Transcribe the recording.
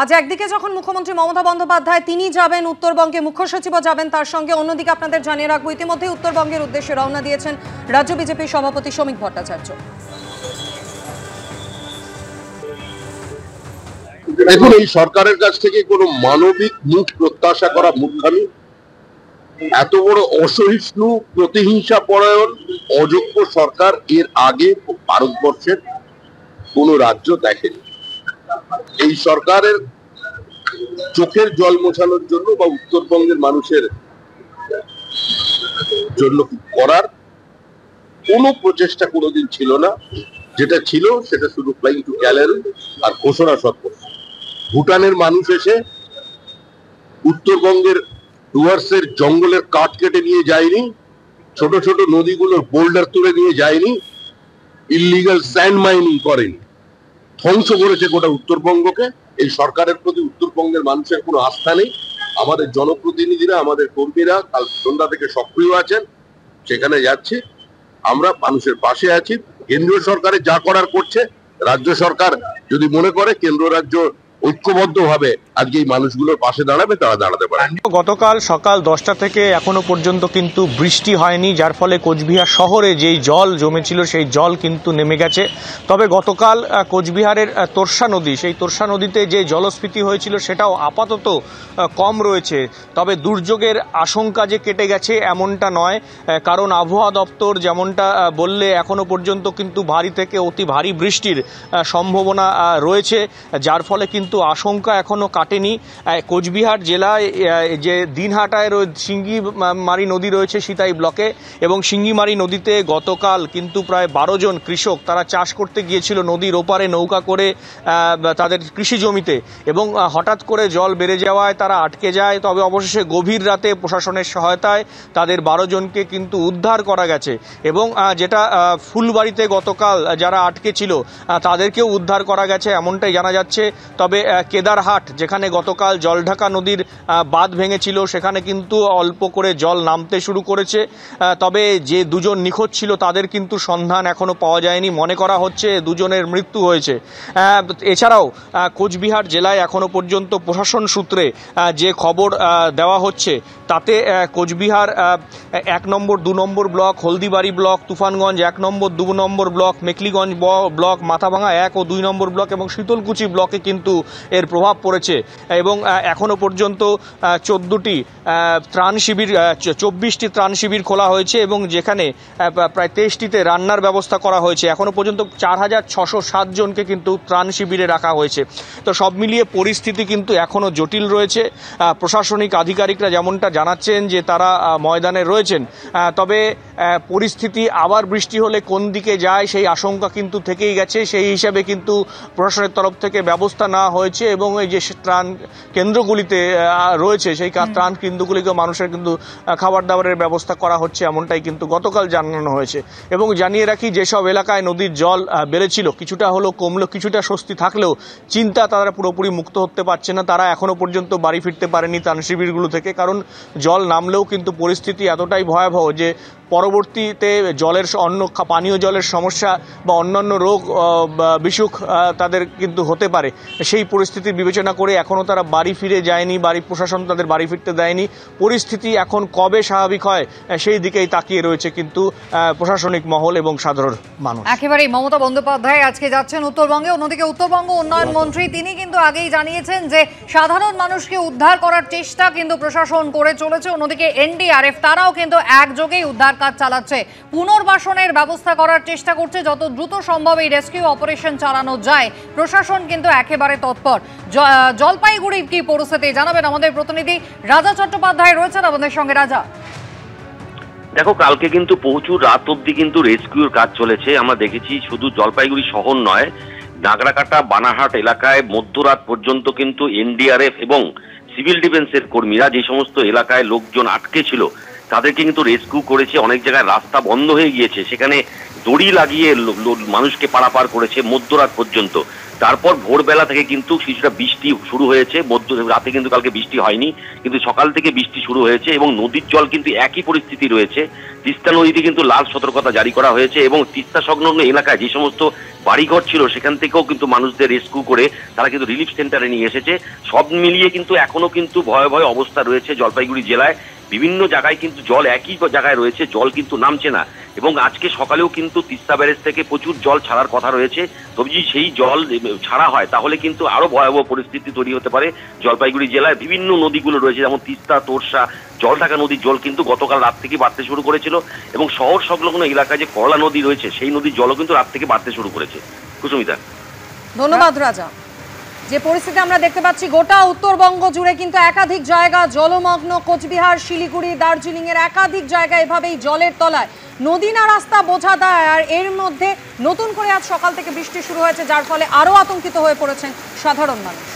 আজ একদিকে যখন মুখ্যমন্ত্রী মমতা বন্দ্যোপাধ্যায় তিনি যাবেন উত্তরবঙ্গে, মুখ্য সচিবও যাবেন তার সঙ্গে, অন্যদিকে আপনাদের জানিয়ে রাখবো ইতিমধ্যে উত্তরবঙ্গের উদ্দেশ্যে রওনা দিয়েছেন রাজ্য বিজেপির সভাপতি শ্রমিক ভট্টাচার্য। দেখুন, এই সরকারের কাছ থেকে কোনো মানবিক মুখ প্রত্যাশা করা মূর্খামি। এত বড় অসহিষ্ণু, প্রতিহিংসা পরায়ণ, অযোগ্য সরকার এর আগে ভারতবর্ষের কোন রাজ্য দেখেনি। এই সরকারের চোখের জল মোছানোর জন্য বা উত্তরবঙ্গের মানুষের জন্য করার কোনো প্রচেষ্টা কোনোদিন ছিল না। যেটা ছিল সেটা শুধু ফ্লাইং টু গ্যালারি আর ঘোষণা সত্ত্বর। ভুটানের মানুষ এসে উত্তরবঙ্গের ডুয়ার্সের জঙ্গলের কাঠ কেটে নিয়ে যায়নি, ছোট ছোট নদীগুলোর বোল্ডার তুলে নিয়ে যায়নি, ইল্লিগাল স্যান্ড মাইনিং করেনি, ধ্বংস করেছে গোটা উত্তরবঙ্গকে। এই সরকারের প্রতি উত্তরবঙ্গের মানুষের কোনো আস্থা নেই। আমাদের জনপ্রতিনিধিরা, আমাদের কর্মীরা কাল সন্ধ্যা থেকে সক্রিয় আছেন, সেখানে যাচ্ছে। আমরা মানুষের পাশে আছি। কেন্দ্রীয় সরকারে যা করার করছে, রাজ্য সরকার যদি মনে করে কেন্দ্র রাজ্য ঐক্যবদ্ধভাবে আজকে এই মানুষগুলোর পাশে দাঁড়াবে, তারা দাঁড়াতে পারে। গতকাল সকাল 10টা থেকে এখনো পর্যন্ত কিন্তু বৃষ্টি হয়নি, যার ফলে কোচবিহার শহরে যেই জল জমেছিল সেই জল কিন্তু নেমে গেছে। তবে গতকাল কোচবিহারের তোরসা নদী, সেই তোরসা নদীতে যে জলস্ফীতি হয়েছিল সেটাও আপাতত কম রয়েছে। তবে দুর্যোগের আশঙ্কা যে কেটে গেছে এমনটা নয়, কারণ আবহাওয়া দপ্তর যেমনটা বললে এখনো পর্যন্ত কিন্তু ভারী থেকে অতি ভারী বৃষ্টির সম্ভাবনা রয়েছে, যার ফলে কিন্তু আশঙ্কা এখনো কাটেনি। কোচবিহার জেলায় যে দিনহাটায় সিঙ্গিমারি নদী রয়েছে সিতাই ব্লকে, এবং সিঙ্গিমারি নদীতে গতকাল কিন্তু প্রায় 12 জন কৃষক তারা চাষ করতে গিয়েছিল নদীর ওপারে নৌকা করে তাদের কৃষি জমিতে, এবং হঠাৎ করে জল বেড়ে যাওয়ায় তারা আটকে যায়। তবে অবশেষে গভীর রাতে প্রশাসনের সহায়তায় তাদের 12 জনকে কিন্তু উদ্ধার করা গেছে, এবং যেটা ফুলবাড়িতে গতকাল যারা আটকে ছিল তাদেরকেও উদ্ধার করা গেছে এমনটাই জানা যাচ্ছে। তবে কেদারহাট, যেখানে গতকাল জলঢাকা নদীর বাঁধ ভেঙেছিল, সেখানে কিন্তু অল্প করে জল নামতে শুরু করেছে। তবে যে 2 জন নিখোঁজ ছিল তাদের কিন্তু সন্ধান এখনো পাওয়া যায়নি, মনে করা হচ্ছে 2 জনের মৃত্যু হয়েছে। এছাড়াও কোচবিহার জেলায় এখনো পর্যন্ত প্রশাসন সূত্রে যে খবর দেওয়া হচ্ছে তাতে কোচবিহার 1 নম্বর 2 নম্বর ব্লক, হলদিবাড়ি ব্লক, তুফানগঞ্জ 1 নম্বর 2 নম্বর ব্লক, মেকলিগঞ্জ ব্লক, মাথাভাঙা 1 ও 2 নম্বর ব্লক এবং শীতলকুচি ব্লকে কিন্তু এর প্রভাব পড়েছে। এবং এখনো পর্যন্ত 14টি ত্রাণ শিবির, 24টি ত্রাণ শিবির খোলা হয়েছে, এবং যেখানে প্রায় 23টিতে রান্নার ব্যবস্থা করা হয়েছে। এখনো পর্যন্ত 4607 জনকে কিন্তু ত্রাণ শিবিরে রাখা হয়েছে। তো সব মিলিয়ে পরিস্থিতি কিন্তু এখনো জটিল রয়েছে। প্রশাসনিক আধিকারিকরা যেমনটা জানাচ্ছেন যে তারা ময়দানে রয়েছেন, তবে পরিস্থিতি আবার বৃষ্টি হলে কোন দিকে যায় সেই আশঙ্কা কিন্তু থেকেই গেছে। সেই হিসাবে কিন্তু প্রশাসনের তরফ থেকে ব্যবস্থা নেওয়া হয়েছে, এবং এই যে ত্রাণ কেন্দ্রগুলিতে রয়েছে সেই ত্রাণ কেন্দ্রগুলিকে মানুষের কিন্তু খাবার দাবারের ব্যবস্থা করা হচ্ছে, এমনটাই কিন্তু গতকাল জানানো হয়েছে। এবং জানিয়ে রাখি, যেসব এলাকায় নদীর জল বেড়েছিল কিছুটা হলো কমলো, কিছুটা স্বস্তি থাকলেও চিন্তা তারা পুরোপুরি মুক্ত হতে পারছে না। তারা এখনো পর্যন্ত বাড়ি ফিরতে পারেনি ত্রাণ শিবিরগুলো থেকে, কারণ জল নামলেও কিন্তু পরিস্থিতি এতটাই ভয়াবহ যে পরবর্তীতে জলের পানীয় জলের সমস্যা বা অন্যান্য রোগ বিসুখ তাদের কিন্তু হতে পারে। সেই পরিস্থিতি বিবেচনা করে এখনও তারা বাড়ি ফিরে যায়নি, বাড়ি প্রশাসন তাদের বাড়ি ফিরতে দেয়নি। পরিস্থিতি এখন কবে স্বাভাবিক হয় সেই দিকেই তাকিয়ে রয়েছে কিন্তু প্রশাসনিক মহল এবং সাধারণ মানুষ। একেবারেই মমতা বন্দ্যোপাধ্যায় আজকে যাচ্ছেন উত্তরবঙ্গে। অন্যদিকে উত্তরবঙ্গ উন্নয়ন মন্ত্রী তিনি কিন্তু আগেই জানিয়েছেন যে সাধারণ মানুষকে উদ্ধার করার চেষ্টা কিন্তু প্রশাসন করে চলেছে। অন্যদিকে এনডিআরএফ তারাও কিন্তু একযোগেই উদ্ধার কাজ চালাচ্ছে, পুনর্বাসনের ব্যবস্থা করার চেষ্টা করছে। যত দ্রুত সম্ভব এই রেস্কিউ অপারেশন চালানো যায় প্রশাসন কিন্তু একেবারে তৎপর। জলপাইগুড়ির কি পরিস্থিতি জানাবেন আমাদের প্রতিনিধি রাজা চট্টোপাধ্যায় রয়েছেন আমাদের সঙ্গে। রাজা, দেখো, কালকে কিন্তু প্রচুর রাত অব্দি কিন্তু রেস্কিউর কাজ চলেছে। আমরা দেখেছি শুধু জলপাইগুড়ি শহর নয়, নাগরাকাটা, বানারহাট এলাকায় মধ্যরাত পর্যন্ত কিন্তু এনডিআরএফ এবং সিভিল ডিফেন্সের কর্মীরা যে সমস্ত এলাকায় লোকজন আটকে ছিল তাদেরকে কিন্তু রেস্কিউ করেছে। অনেক জায়গায় রাস্তা বন্ধ হয়ে গিয়েছে, সেখানে দড়ি লাগিয়ে মানুষকে পারাপার করেছে মধ্যরাত পর্যন্ত। তারপর ভোরবেলা থেকে কিন্তু কিছুটা বৃষ্টি শুরু হয়েছে, রাতে কিন্তু কালকে বৃষ্টি হয়নি, কিন্তু সকাল থেকে বৃষ্টি শুরু হয়েছে এবং নদীর জল কিন্তু একই পরিস্থিতি রয়েছে। তিস্তা নদীতে কিন্তু লাল সতর্কতা জারি করা হয়েছে এবং তিস্তা সংলগ্ন এলাকায় যে সমস্ত বাড়িঘর ছিল সেখান থেকেও কিন্তু মানুষদের রেস্কিউ করে তারা কিন্তু রিলিফ সেন্টারে নিয়ে এসেছে। সব মিলিয়ে কিন্তু এখনো কিন্তু ভয় ভয় অবস্থা রয়েছে জলপাইগুড়ি জেলায়। বিভিন্ন জায়গায় কিন্তু জল একই জায়গায় রয়েছে, জল কিন্তু নামছে না এবং আজকে সকালেও কিন্তু তিস্তা ব্যারেজ থেকে প্রচুর জল ছাড়ার কথা রয়েছে। তবে যদি সেই জল ছাড়া হয় তাহলে কিন্তু আরো ভয়াবহ পরিস্থিতি তৈরি হতে পারে জলপাইগুড়ি জেলায়। বিভিন্ন নদীগুলো রয়েছে যেমন তিস্তা, তোরসা, জলঢাকা নদীর জল কিন্তু গতকাল রাত থেকে বাড়তে শুরু করেছিল এবং শহর সংলগ্ন এলাকায় যে করলা নদী রয়েছে সেই নদীর জলও কিন্তু রাত থেকে বাড়তে শুরু করেছে। কুসুমিতা, ধন্যবাদ রাজা। যে পরিস্থিতি আমরা দেখতে পাচ্ছি গোটা উত্তরবঙ্গ জুড়ে কিন্তু একাধিক জায়গা জলমগ্ন, কোচবিহার, শিলিগুড়ি, দার্জিলিং এর একাধিক জায়গা এভাবেই জলের তলায়, নদী না রাস্তা বোঝা দেয়। আর এর মধ্যে নতুন করে আজ সকাল থেকে বৃষ্টি শুরু হয়েছে, যার ফলে আরো আতঙ্কিত হয়ে পড়েছেন সাধারণ মানুষ।